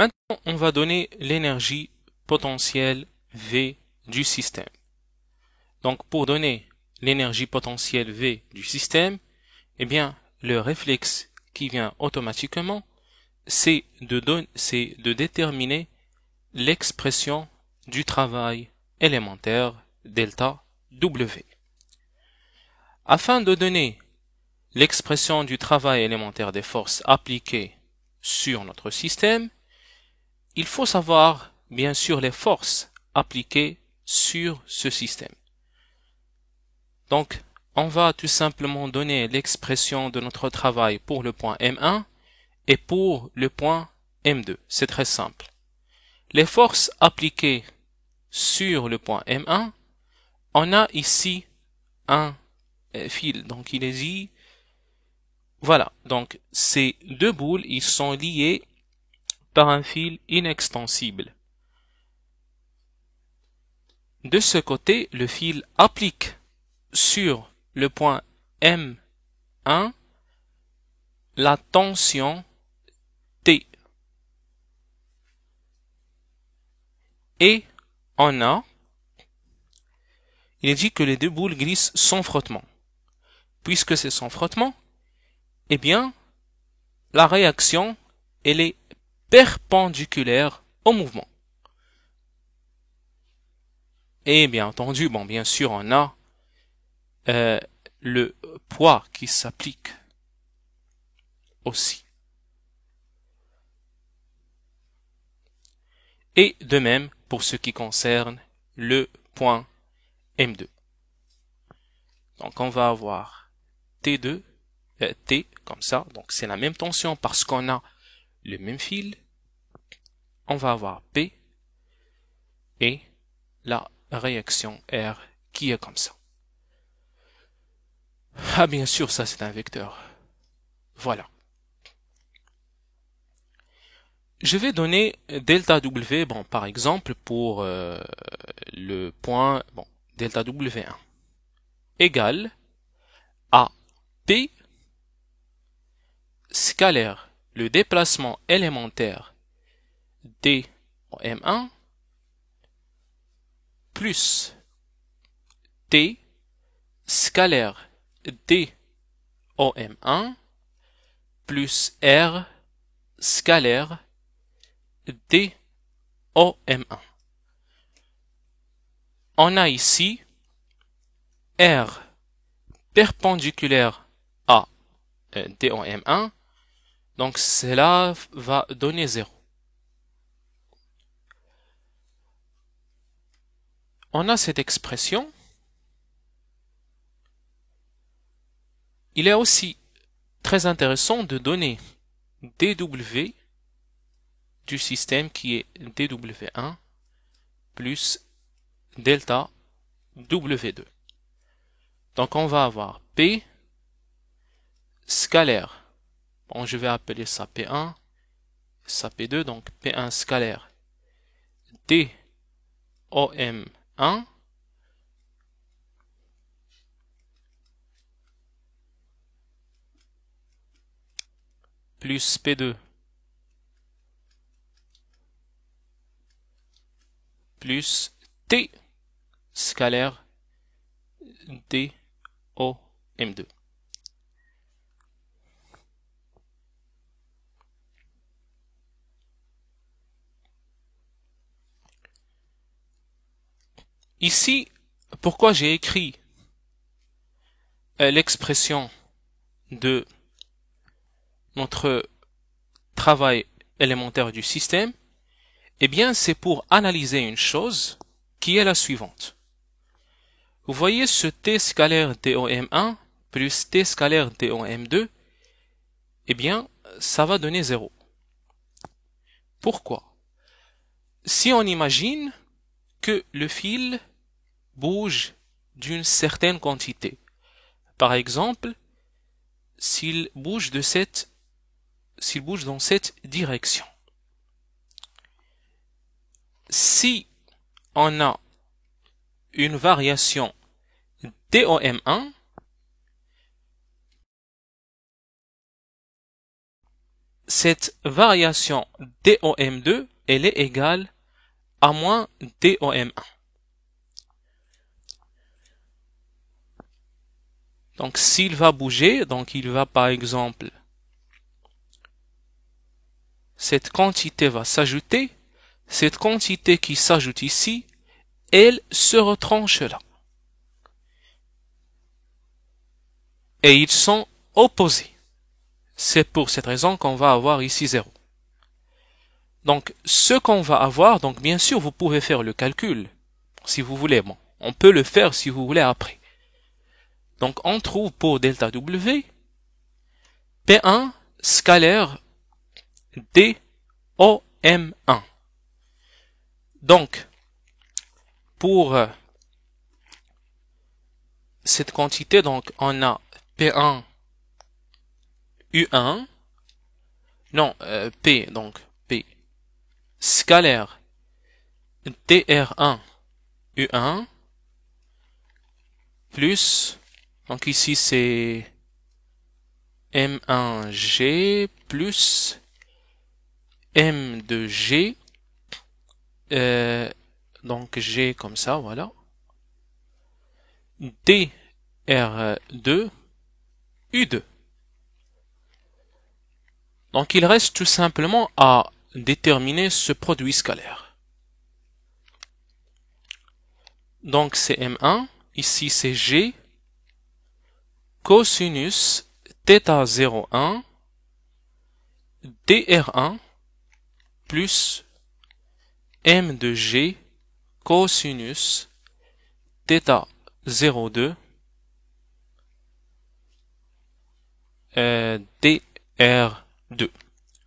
Maintenant, on va donner l'énergie potentielle V du système. Donc, pour donner l'énergie potentielle V du système, eh bien, le réflexe qui vient automatiquement, c'est de déterminer l'expression du travail élémentaire delta W. Afin de donner l'expression du travail élémentaire des forces appliquées sur notre système, il faut savoir, bien sûr, les forces appliquées sur ce système. Donc, on va tout simplement donner l'expression de notre travail pour le point M1 et pour le point M2. C'est très simple. Les forces appliquées sur le point M1, on a ici un fil. Donc, il est dit, voilà. Donc, ces deux boules, ils sont liés par un fil inextensible. De ce côté, le fil applique sur le point M1 la tension T. Et on a, il est dit que les deux boules glissent sans frottement. Puisque c'est sans frottement, eh bien, la réaction, elle est perpendiculaire au mouvement. Et bien entendu, bon, bien sûr, on a le poids qui s'applique aussi. Et de même pour ce qui concerne le point M2. Donc on va avoir T2, T comme ça, donc c'est la même tension parce qu'on a le même fil. On va avoir P et la réaction R qui est comme ça. Ah bien sûr, ça c'est un vecteur. Voilà. Je vais donner delta W, bon, par exemple, pour le point, bon, delta W1 égale à P scalaire, le déplacement élémentaire D en M1 plus T scalaire D au M1 plus R scalaire D au M1. On a ici R perpendiculaire à D en M1, donc cela va donner 0. On a cette expression. Il est aussi très intéressant de donner dW du système qui est dW1 plus delta W2. Donc on va avoir P scalaire. Bon, je vais appeler ça P1, ça P2, donc P1 scalaire D OM1 plus P2 plus T scalaire D OM2. Ici, pourquoi j'ai écrit l'expression de notre travail élémentaire du système? Eh bien, c'est pour analyser une chose qui est la suivante. Vous voyez ce T scalaire DOM1 plus T scalaire DOM2, eh bien, ça va donner 0. Pourquoi? Si on imagine que le fil bouge d'une certaine quantité, par exemple, s'il bouge dans cette direction. Si on a une variation DOM1, cette variation DOM2, elle est égale à moins DOM1. Donc, s'il va bouger, donc il va par exemple, cette quantité va s'ajouter, cette quantité qui s'ajoute ici, elle se retranche là. Et ils sont opposés. C'est pour cette raison qu'on va avoir ici 0. Donc, ce qu'on va avoir, donc bien sûr, vous pouvez faire le calcul, si vous voulez. Bon, on peut le faire si vous voulez après. Donc, on trouve pour delta W, P1 scalaire DOM1. Donc, pour cette quantité, donc, on a P1 U1, non, P, donc, P scalaire DR1 U1 plus, donc ici c'est M1G plus M2G, donc G comme ça, voilà, DR2 U2. Donc il reste tout simplement à déterminer ce produit scalaire. Donc c'est M1, ici c'est G, cosinus θ 01 dr1 plus m de G cosinus θ 02 dr2.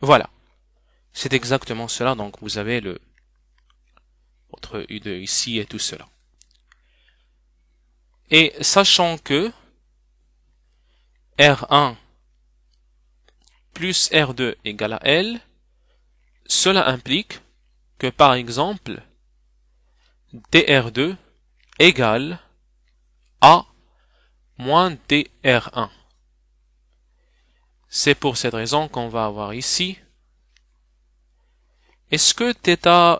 Voilà. C'est exactement cela. Donc vous avez votre U2 ici et tout cela. Et sachant que R1 plus R2 égale à L, cela implique que par exemple dr2 égale à moins dr1. C'est pour cette raison qu'on va avoir ici. Est-ce que θ,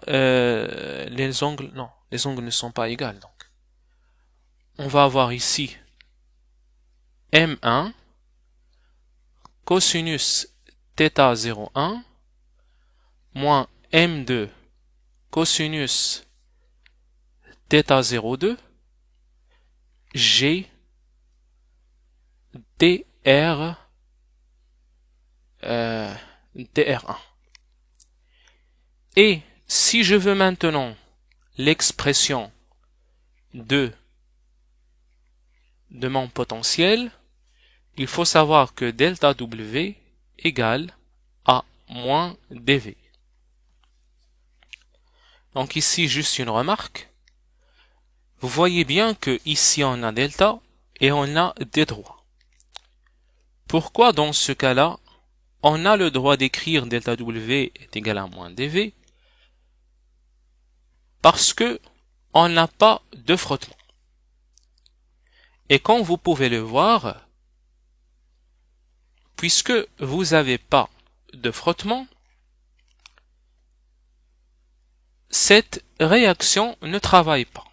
les angles, non, les angles ne sont pas égales, donc. On va avoir ici M1 cosinus θ 01 moins M2 cosinus θ 02 G dr dr1. Et si je veux maintenant l'expression de mon potentiel, il faut savoir que delta W égale à moins dV. Donc ici, juste une remarque. Vous voyez bien que ici on a delta et on a des droits. Pourquoi dans ce cas-là, on a le droit d'écrire delta W est égal à moins dV? Parce que on n'a pas de frottement. Et comme vous pouvez le voir, puisque vous n'avez pas de frottement, cette réaction ne travaille pas.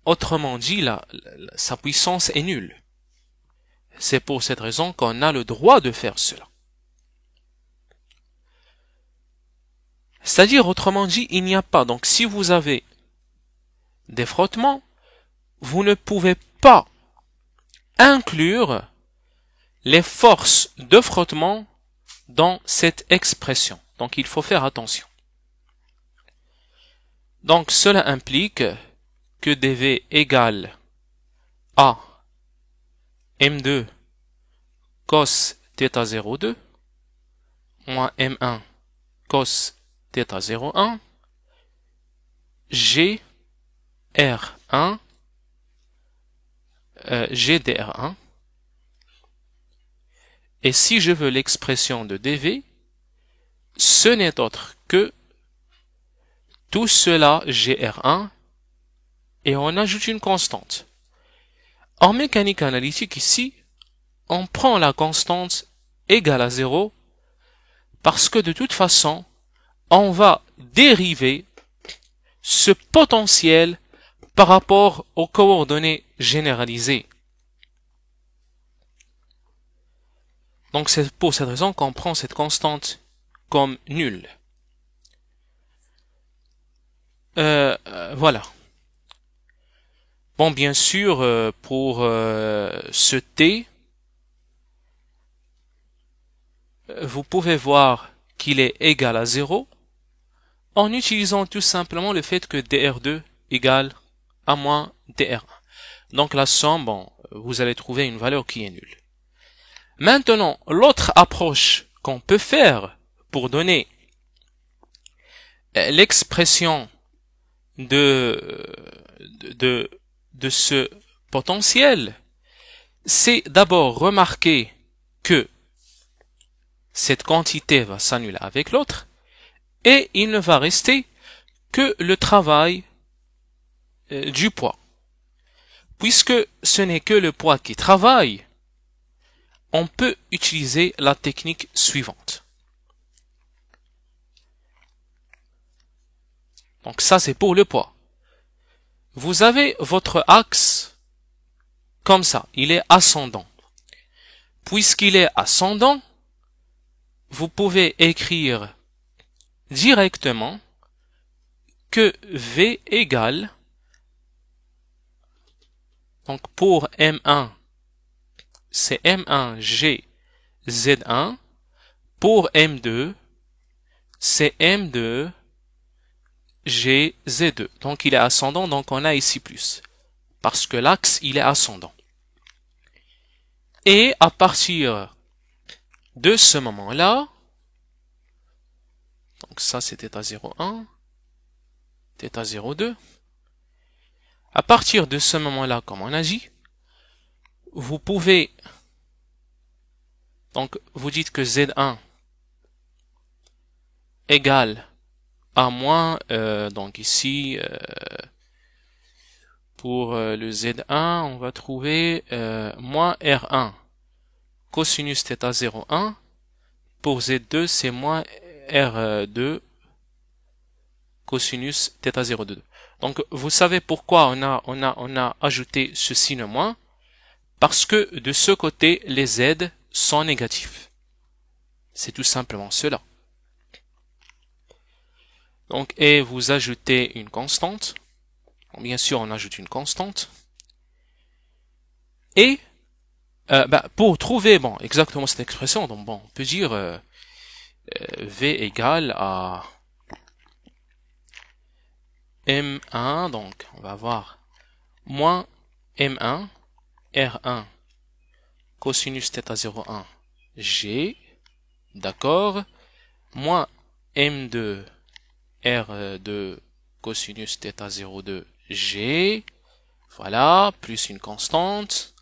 Autrement dit, sa puissance est nulle. C'est pour cette raison qu'on a le droit de faire cela. C'est-à-dire, autrement dit, il n'y a pas. Donc, si vous avez des frottements, vous ne pouvez pas inclure les forces de frottement dans cette expression. Donc, il faut faire attention. Donc, cela implique que dV égale à M2 cos θ 02 moins M1 cos θ 01 G R1 GDR1. Et si je veux l'expression de dV, ce n'est autre que tout cela GR1 et on ajoute une constante. En mécanique analytique ici, on prend la constante égale à 0 parce que de toute façon, on va dériver ce potentiel par rapport aux coordonnées généralisées. Donc c'est pour cette raison qu'on prend cette constante comme nulle. Voilà. Bon, bien sûr, pour ce t, vous pouvez voir qu'il est égal à 0 en utilisant tout simplement le fait que dr2 égale à moins dr1. Donc la somme, bon, vous allez trouver une valeur qui est nulle. Maintenant, l'autre approche qu'on peut faire pour donner l'expression de ce potentiel, c'est d'abord remarquer que cette quantité va s'annuler avec l'autre et il ne va rester que le travail du poids. Puisque ce n'est que le poids qui travaille, on peut utiliser la technique suivante. Donc ça c'est pour le poids. Vous avez votre axe comme ça, il est ascendant. Puisqu'il est ascendant, vous pouvez écrire directement que V égale, donc pour M1, c'est M1G Z1, pour M2, c'est M2 G Z2. Donc il est ascendant, donc on a ici plus. Parce que l'axe, il est ascendant. Et à partir de ce moment-là, donc ça c'est θ 0,1, θ 0,2. À partir de ce moment-là, comme on a dit, vous pouvez, donc vous dites que Z1 égale à moins, donc ici, pour le Z1, on va trouver moins R1 cosinus θ 0,1. Pour Z2, c'est moins R2 cosinus θ 0,2. Donc, vous savez pourquoi on a ajouté ce signe moins? Parce que de ce côté, les Z sont négatifs. C'est tout simplement cela. Donc, et vous ajoutez une constante. Bien sûr, on ajoute une constante. Et pour trouver exactement cette expression, donc on peut dire V égale à M1, donc on va avoir moins M1 R1 cosinus θ 0,1 G, d'accord, moins M2 R2 cosinus θ 0,2 G, voilà, plus une constante.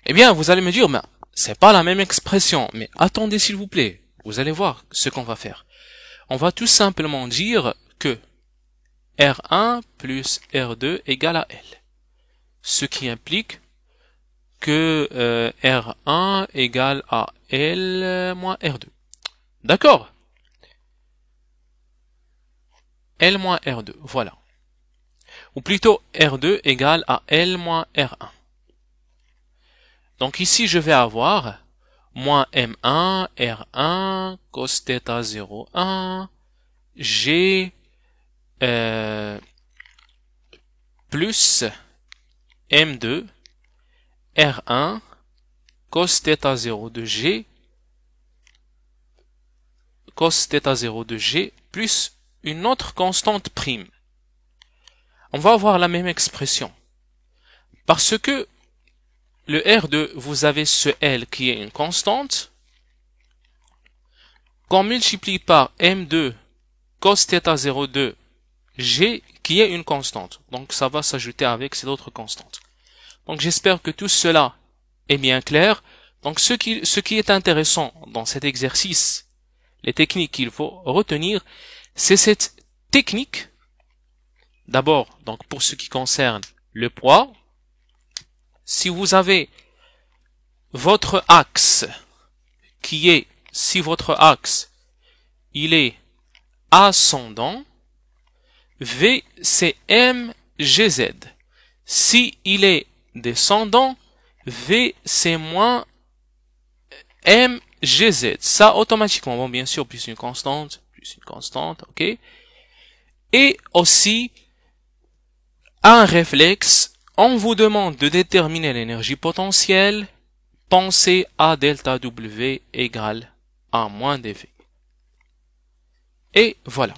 Eh bien, vous allez me dire, mais c'est pas la même expression. Mais attendez s'il vous plaît, vous allez voir ce qu'on va faire. On va tout simplement dire que R1 plus R2 égale à L. Ce qui implique que R1 égale à L moins R2. D'accord? L moins R2, voilà. Ou plutôt R2 égale à L moins R1. Donc ici, je vais avoir moins M1, R1, cos θ 0,1, G, plus M2, R1, cos θ 0,2 G, cos θ 0,2 G, plus une autre constante prime. On va avoir la même expression. Parce que le R2, vous avez ce L qui est une constante, qu'on multiplie par M2 cos θ 0,2 G qui est une constante. Donc ça va s'ajouter avec cette autre constante. Donc j'espère que tout cela est bien clair. Donc ce qui est intéressant dans cet exercice, les techniques qu'il faut retenir, c'est cette technique. D'abord, donc pour ce qui concerne le poids, si vous avez votre axe qui est, si votre axe, il est ascendant, V, c'est mgz. Si il est descendant, V, c'est moins mgz. Ça, automatiquement, bon, bien sûr, plus une constante, ok? Et aussi, un réflexe, on vous demande de déterminer l'énergie potentielle, pensez à delta W égale A moins dV. Et voilà.